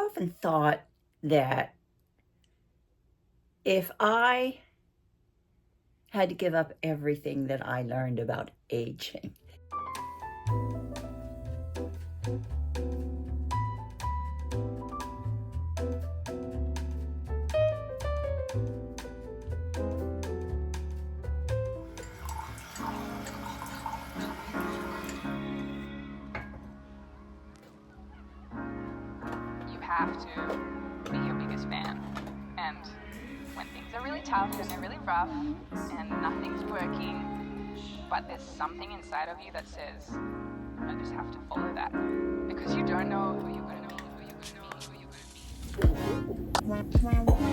often thought that if I had to give up everything that I learned about aging, have to be your biggest fan. And when things are really tough and they're really rough and nothing's working, but there's something inside of you that says, I just have to follow that. Because you don't know who you're going to be, who you're going to be, who you're going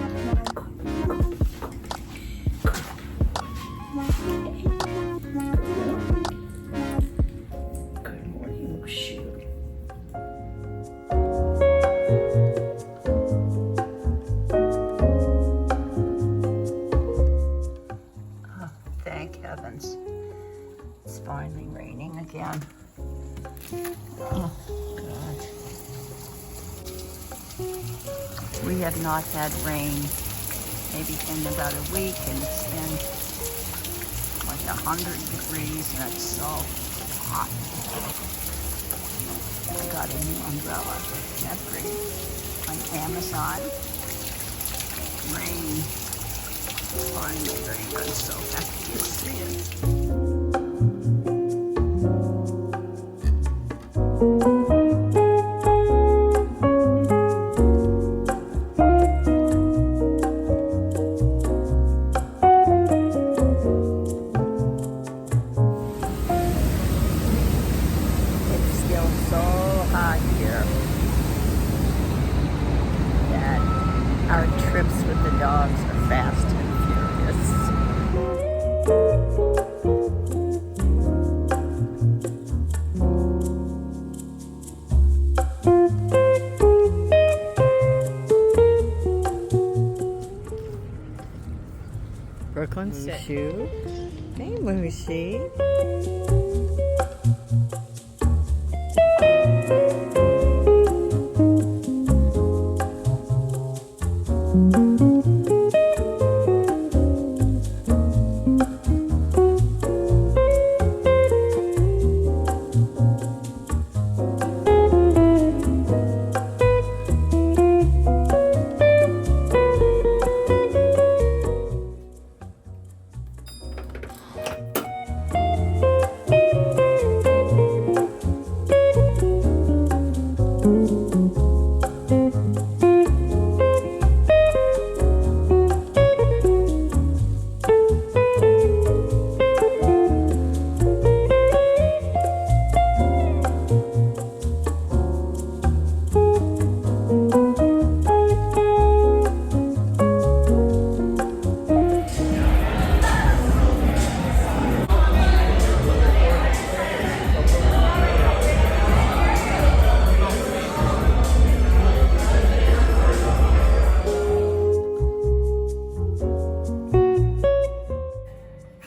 Good morning, shoot. Thank heavens. It's finally raining again. Oh, God. We have not had rain maybe in about a week, and it's been like 100 degrees and it's so hot. I got a new umbrella. That's great. On Amazon. Rain. Finally rain. I'm so happy to see it. Our trips with the dogs are fast and furious. Brooklyn Shoe. Hey, Lucy.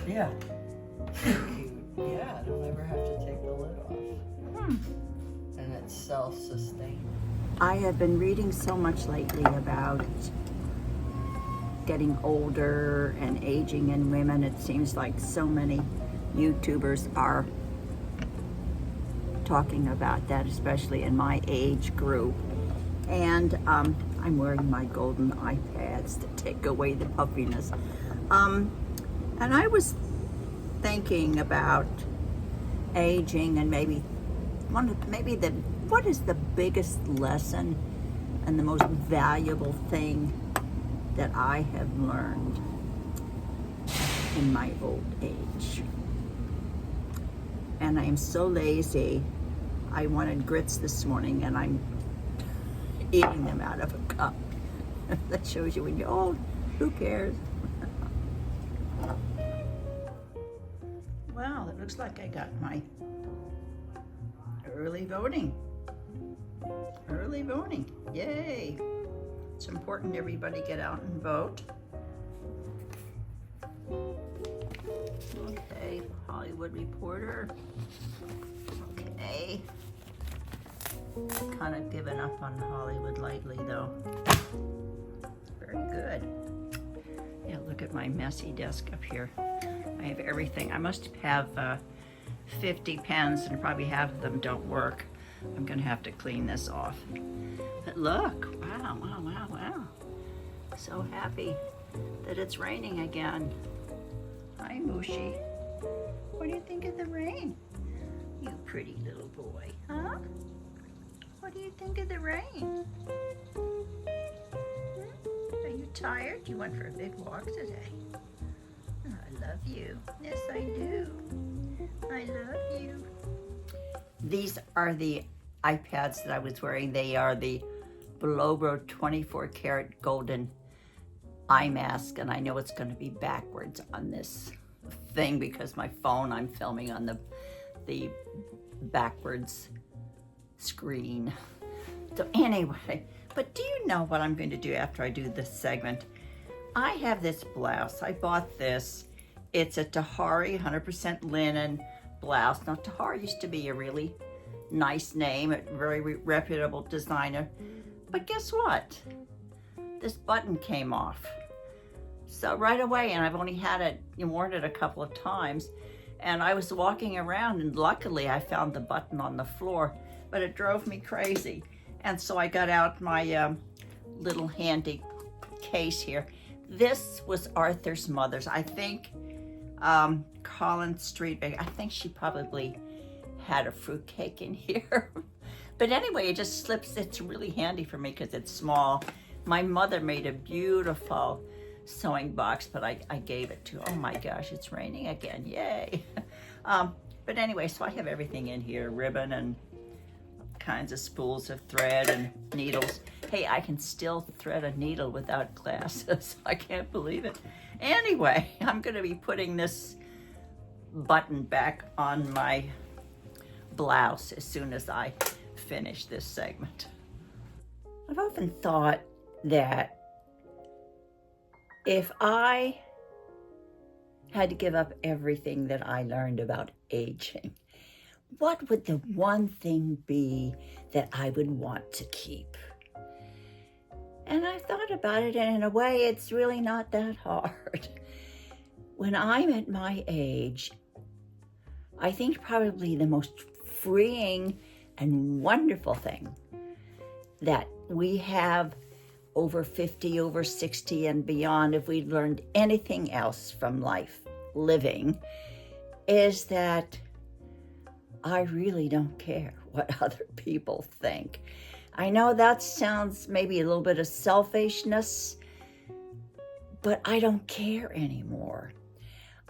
Yeah. Yeah, I don't ever have to take the lid off. And it's self-sustaining. I have been reading so much lately about getting older and aging in women. It seems like so many YouTubers are talking about that, especially in my age group. And I'm wearing my golden iPads to take away the puffiness. And I was thinking about aging and what is the biggest lesson and the most valuable thing that I have learned in my old age. And I am so lazy. I wanted grits this morning and I'm eating them out of a cup. That shows you when you're old, who cares? Well, it looks like I got my early voting. Early voting, yay. It's important everybody get out and vote. Okay, Hollywood Reporter. Okay. Kind of given up on Hollywood lately, though. Very good. Yeah, look at my messy desk up here. I have everything. I must have 50 pens, and probably half of them don't work. I'm gonna have to clean this off. But look, wow, wow, wow, wow. So happy that it's raining again. Hi, Mooshie. What do you think of the rain? You pretty little boy, huh? What do you think of the rain? Are you tired? You went for a big walk today. Oh, I love you. Yes, I do. I love you. These are the iPads that I was wearing. They are the Blobro 24 karat golden eye mask, and I know it's going to be backwards on this thing because my phone, I'm filming on the backwards screen. So anyway, but do you know what I'm going to do after I do this segment? I have this blouse. I bought this. It's a Tahari 100% linen blouse. Now, Tahari used to be a really nice name, a very reputable designer. But guess what? This button came off. So right away, and I've only had it, worn it a couple of times, and I was walking around, and luckily I found the button on the floor, but it drove me crazy. And so I got out my little handy case here. This was Arthur's mother's. I think Collins Street, I think she probably had a fruitcake in here. But anyway, it just slips. It's really handy for me because it's small. My mother made a beautiful sewing box, but I gave it to, oh my gosh, it's raining again, yay. But anyway, so I have everything in here, ribbon and kinds of spools of thread and needles. Hey, I can still thread a needle without glasses. I can't believe it. Anyway, I'm gonna be putting this button back on my blouse as soon as I finish this segment. I've often thought that if I had to give up everything that I learned about aging, what would the one thing be that I would want to keep? And I thought about it, and in a way, it's really not that hard. When I'm at my age, I think probably the most freeing and wonderful thing that we have over 50, over 60 and beyond, if we've learned anything else from life living, is that I really don't care what other people think. I know that sounds maybe a little bit of selfishness, but I don't care anymore.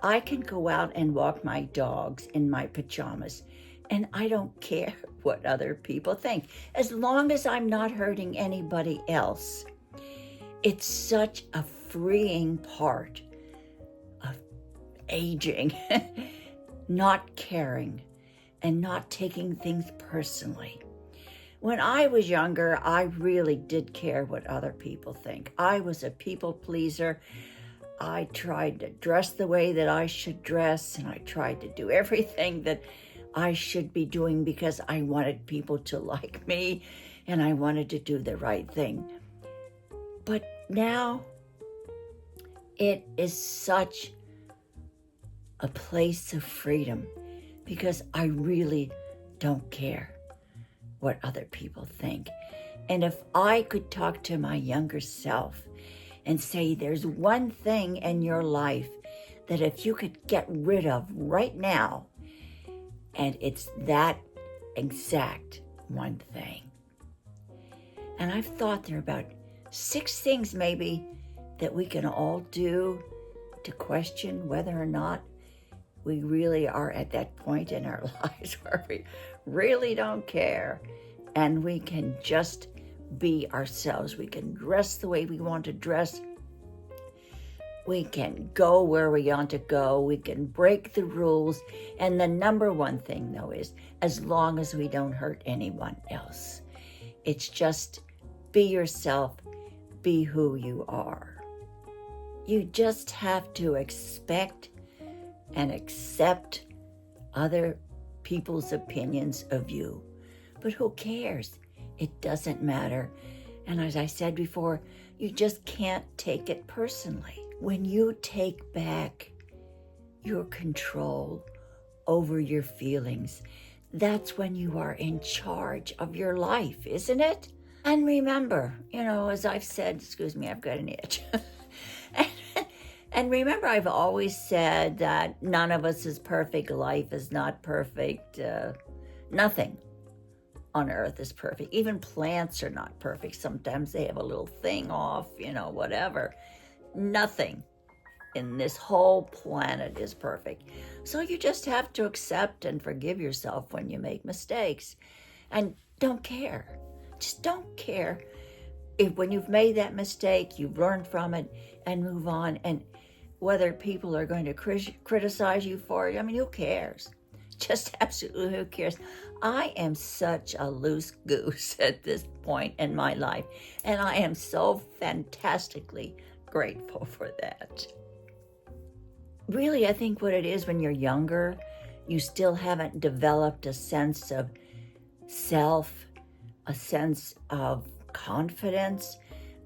I can go out and walk my dogs in my pajamas, and I don't care what other people think. As long as I'm not hurting anybody else, it's such a freeing part of aging, not caring and not taking things personally. When I was younger, I really did care what other people think. I was a people pleaser. I tried to dress the way that I should dress, and I tried to do everything that I should be doing because I wanted people to like me, and I wanted to do the right thing. But now, it is such a place of freedom because I really don't care what other people think. And if I could talk to my younger self and say, there's one thing in your life that if you could get rid of right now, and it's that exact one thing. And I've thought there are about 6 things maybe that we can all do to question whether or not we really are at that point in our lives where we really don't care, and we can just be ourselves. We can dress the way we want to dress. We can go where we want to go. We can break the rules. And the number one thing, though, is as long as we don't hurt anyone else. It's just be yourself, be who you are. You just have to expect and accept other people's opinions of you. But who cares? It doesn't matter. And as I said before, you just can't take it personally. When you take back your control over your feelings, that's when you are in charge of your life, isn't it? And remember, as I've said, excuse me, I've got an itch. And remember, I've always said that none of us is perfect. Life is not perfect. Nothing on earth is perfect. Even plants are not perfect. Sometimes they have a little thing off, whatever. Nothing in this whole planet is perfect. So you just have to accept and forgive yourself when you make mistakes. And don't care. Just don't care. If when you've made that mistake, you've learned from it and move on. And whether people are going to criticize you for it, who cares? Just absolutely who cares? I am such a loose goose at this point in my life, and I am so fantastically grateful for that. Really, I think what it is when you're younger, you still haven't developed a sense of self, a sense of confidence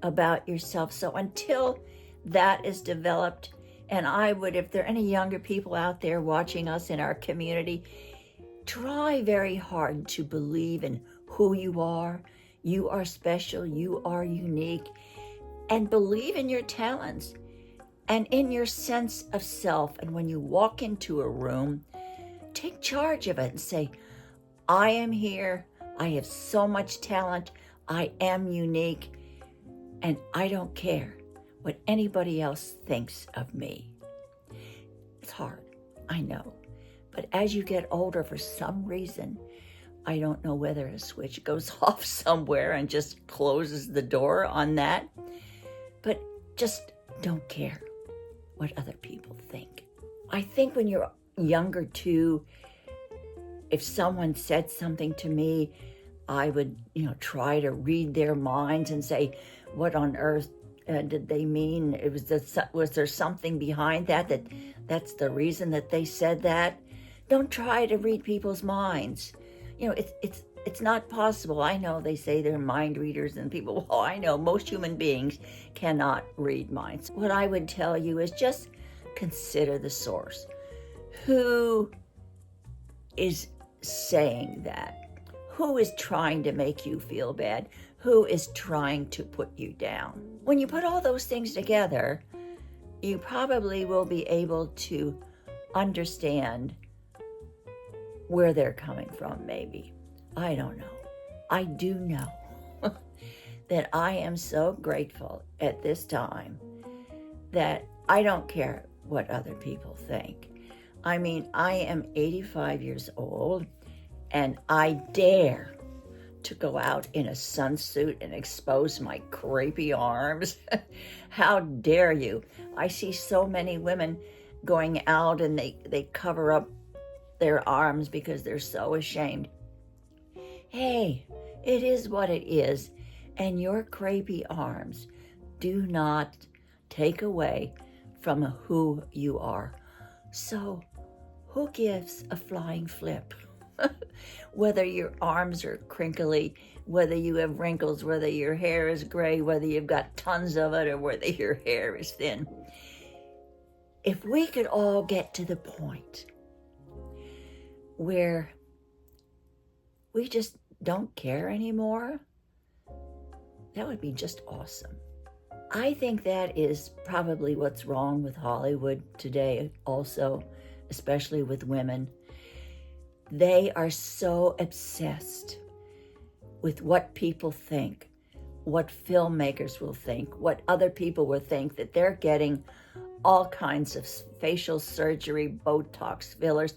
about yourself. So until that is developed, and I would, if there are any younger people out there watching us in our community, try very hard to believe in who you are. You are special, you are unique, and believe in your talents and in your sense of self. And when you walk into a room, take charge of it and say, I am here, I have so much talent, I am unique, and I don't care what anybody else thinks of me. It's hard, I know. But as you get older, for some reason, I don't know whether a switch goes off somewhere and just closes the door on that, but just don't care what other people think. I think when you're younger too, if someone said something to me, I would, try to read their minds and say, what on earth did they mean? Was there something behind that's the reason that they said that? Don't try to read people's minds. It's not possible. I know they say they're mind readers and people, well, I know most human beings cannot read minds. What I would tell you is just consider the source. Who is saying that? Who is trying to make you feel bad? Who is trying to put you down? When you put all those things together, you probably will be able to understand where they're coming from, maybe. I don't know. I do know that I am so grateful at this time that I don't care what other people think. I am 85 years old, and I dare to go out in a sunsuit and expose my crepey arms. How dare you? I see so many women going out and they cover up their arms because they're so ashamed. Hey, it is what it is, and your crepey arms do not take away from who you are. So who gives a flying flip? Whether your arms are crinkly, whether you have wrinkles, whether your hair is gray, whether you've got tons of it, or whether your hair is thin. If we could all get to the point where we just don't care anymore, that would be just awesome. I think that is probably what's wrong with Hollywood today also, especially with women. They are so obsessed with what people think, what filmmakers will think, what other people will think, that they're getting all kinds of facial surgery, Botox, fillers,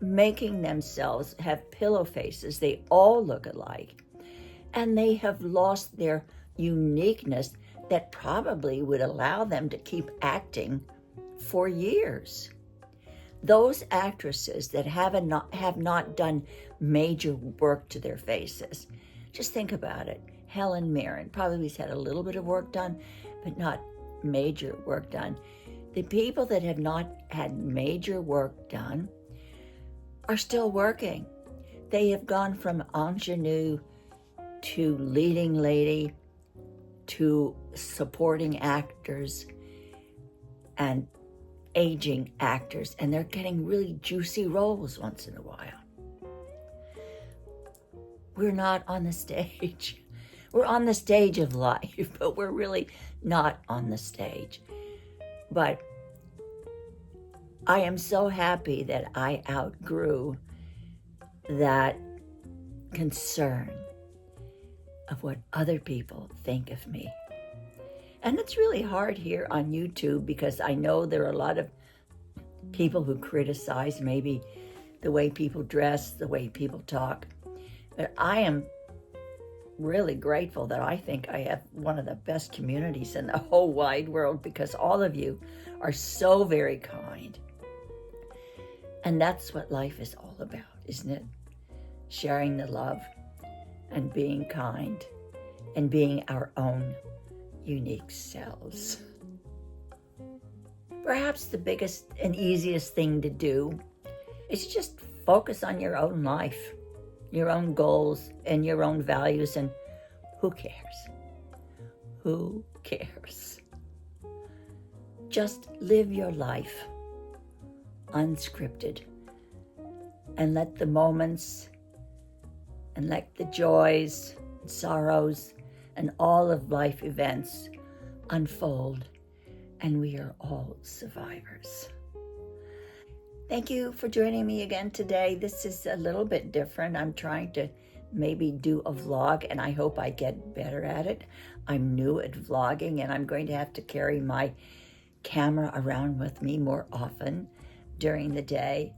making themselves have pillow faces. They all look alike. And they have lost their uniqueness that probably would allow them to keep acting for years. Those actresses that have not done major work to their faces, just think about it. Helen Mirren probably has had a little bit of work done, but not major work done. The people that have not had major work done are still working. They have gone from ingenue to leading lady to supporting actors and aging actors, and they're getting really juicy roles once in a while. We're not on the stage. We're on the stage of life, but we're really not on the stage. But I am so happy that I outgrew that concern of what other people think of me. And it's really hard here on YouTube because I know there are a lot of people who criticize maybe the way people dress, the way people talk. But I am really grateful that I think I have one of the best communities in the whole wide world, because all of you are so very kind. And that's what life is all about, isn't it? Sharing the love and being kind and being our own unique selves. Perhaps the biggest and easiest thing to do is just focus on your own life, your own goals and your own values, and who cares? Who cares? Just live your life unscripted and let the moments and let the joys, sorrows, and all of life events unfold, and we are all survivors. Thank you for joining me again today. This is a little bit different. I'm trying to maybe do a vlog, and I hope I get better at it. I'm new at vlogging, and I'm going to have to carry my camera around with me more often during the day.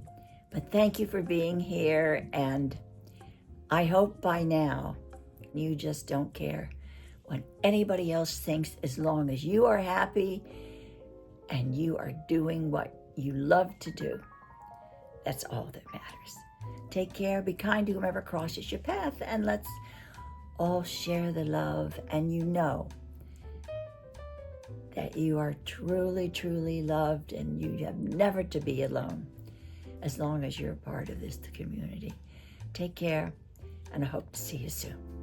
But thank you for being here, and I hope by now you just don't care what anybody else thinks, as long as you are happy and you are doing what you love to do. That's all that matters. Take care, be kind to whomever crosses your path, and let's all share the love. And you know that you are truly, truly loved, and you have never to be alone as long as you're a part of this community. Take care, and I hope to see you soon.